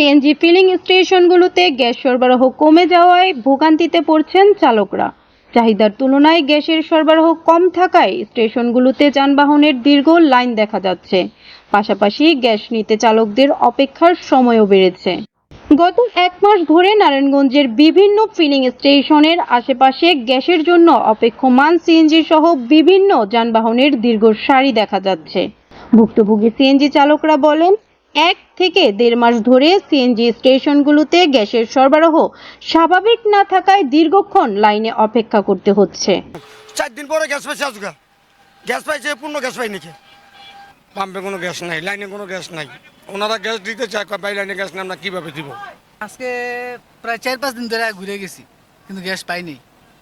CNG filling স্টেশনগুলোতে gas সরবরাহ কমে যাওয়ায় ভোগান্তিতে পড়ছেন চালকরা। চাহিদার তুলনায় গ্যাসের সরবরাহ কম থাকায় স্টেশনগুলোতে যানবাহনের দীর্ঘ লাইন দেখা যাচ্ছে। পাশাপাশি গ্যাস নিতে চালকদের অপেক্ষার সময়ও বেড়েছে। গত এক মাস ধরে নারায়ণগঞ্জের বিভিন্ন ফিলিং স্টেশনের আশেপাশে গ্যাসের জন্য অপেক্ষমান সিএনজি সহ বিভিন্ন যানবাহনের দীর্ঘ সারি দেখা যাচ্ছে। ভুক্তভোগী সিএনজি চালকরা বলেন, 1 থেকে 1.5 মাস ধরে সিএনজি স্টেশনগুলোতে গ্যাসের সরবরাহ স্বাভাবিক না থাকায় দীর্ঘক্ষণ লাইনে অপেক্ষা করতে হচ্ছে। 4 দিন পরে গ্যাস পাইছে, আজকে গ্যাস পাইছে, পূর্ণ গ্যাস পাই নাকি? পাম্পে কোনো গ্যাস নাই, লাইনে কোনো গ্যাস নাই। ওনারা গ্যাস দিতে চায়, বাই লাইনে গ্যাস নেই, আমরা কীভাবে দিব? আজকে প্রায় 4-5 দিন ধরে ঘুরে গেছি, কিন্তু গ্যাস পাইনি।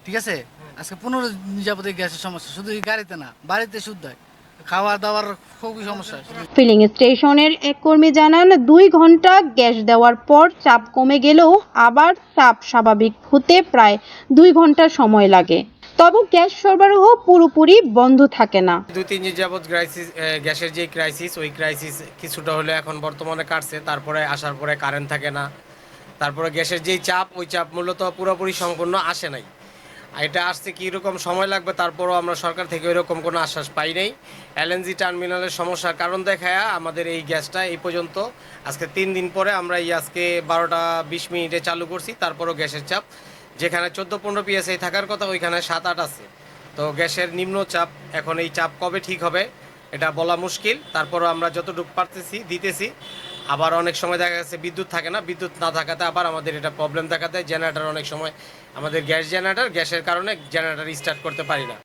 ঠিক আছে, আজকে 15 দিন যাবতীয় গ্যাসের সমস্যা, শুধু এই গাড়িতে না, বাড়িতে শুদ্ধ হয়, খাওয়া দাওয়ার খুবই সমস্যা। ফিলিং স্টেশনের এক কর্মী জানান, 2 ঘন্টা গ্যাস দেওয়ার পর চাপ কমে গেলেও আবার চাপ স্বাভাবিক হতে প্রায় 2 ঘন্টা সময় লাগে। তবে গ্যাস সরবরাহ পুরোপুরি বন্ধ থাকে না। 2-3 দিন যাবৎ গ্যাসের যে ক্রাইসিস, ওই ক্রাইসিস কিছুটা হলে এখন বর্তমানে কাটছে। তারপরে আসার পরে কারেন্ট থাকে না। তারপরে গ্যাসের যেই চাপ, ওই চাপ মূলত পুরোপুরি সম্পূর্ণ আসে নাই। এটা আসতে কীরকম সময় লাগবে, তারপরও আমরা সরকার থেকে ওইরকম কোনো আশ্বাস পাই নাই। এলএনজি টার্মিনালের সমস্যার কারণ দেখায় আমাদের এই গ্যাসটা এই পর্যন্ত আজকে 3 দিন পরে আমরা আজকে 12টা 20 মিনিটে চালু করছি। তারপরও গ্যাসের চাপ যেখানে 14-15 পিএসআই থাকার কথা, ওইখানে 7-8 আছে। তো গ্যাসের নিম্ন চাপ, এখন এই চাপ কবে ঠিক হবে এটা বলা মুশকিল। তারপরও আমরা যতটুকু পারতেছি দিতেছি। আবার অনেক সময় দেখা যাচ্ছে বিদ্যুৎ থাকে না, বিদ্যুৎ না থাকাতে আবার আমাদের এটা প্রবলেম দেখা দেয়। জেনারেটর অনেক সময়, আমাদের গ্যাসের কারণে জেনারেটর স্টার্ট করতে পারি না।